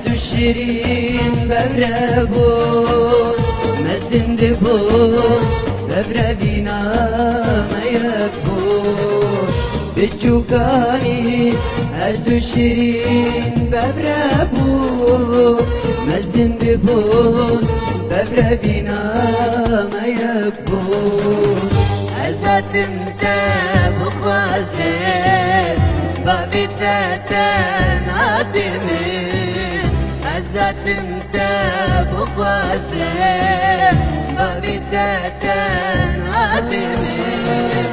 عز الشيرين ببربو مزن دبو ببربينا ما يكبو بتشوكاني عز الشيرين ببربو مزن دبو ببربينا ما يكبو عزت انت بخوازي بابي تاتا دمين عزت انت بخوازي بابي تاتا دمين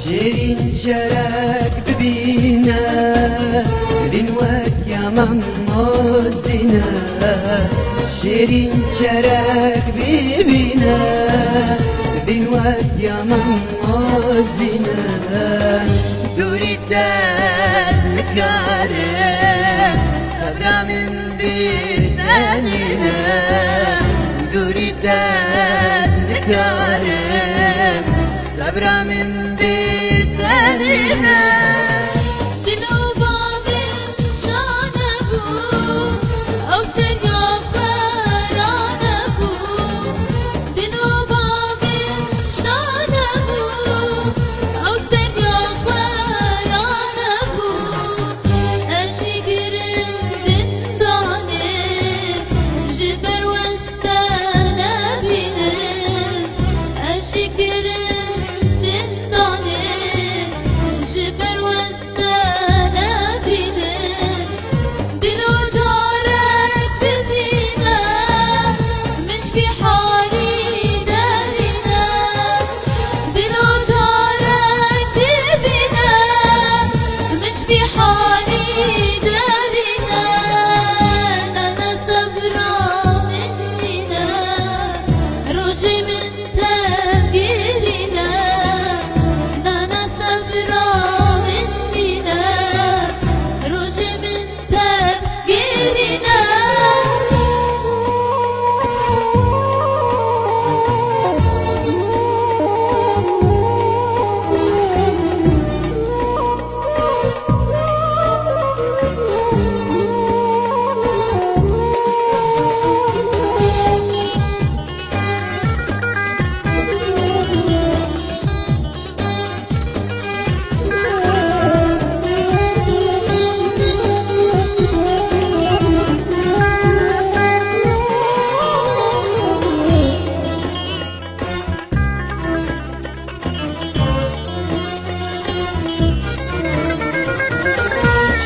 شيرين شرك ببينا بنوات يا ماما زينا شيرين شرك ببينا بنوات يا ماما زينا دوري تاز نكارم صبرا من بيتانينا دوري تاز نكارم صبرا من بيتانينا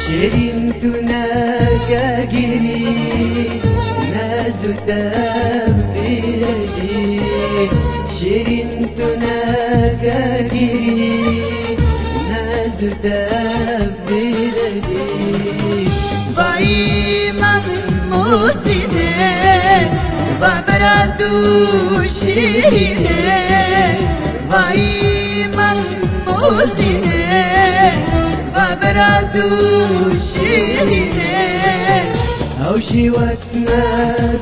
شيرين تناقا قيري نازو تبدي شيرين تناقا قيري نازو تبدي باي مموسيني بابرادو شيريني باي مموسيني بابرادو شيريني أو شيوات ما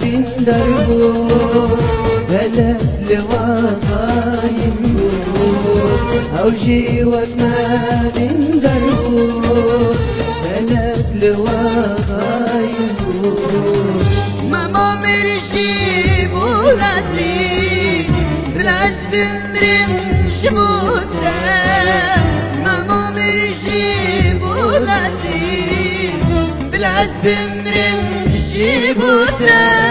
بين دربو بلا لوطا يمو أو شيوات ما بين دربو بلا لوطا يمو ماما مرشي بولاسي بلاس بمرم شموتا ماما مرشي بولاسي بلاس بمرم شبوتا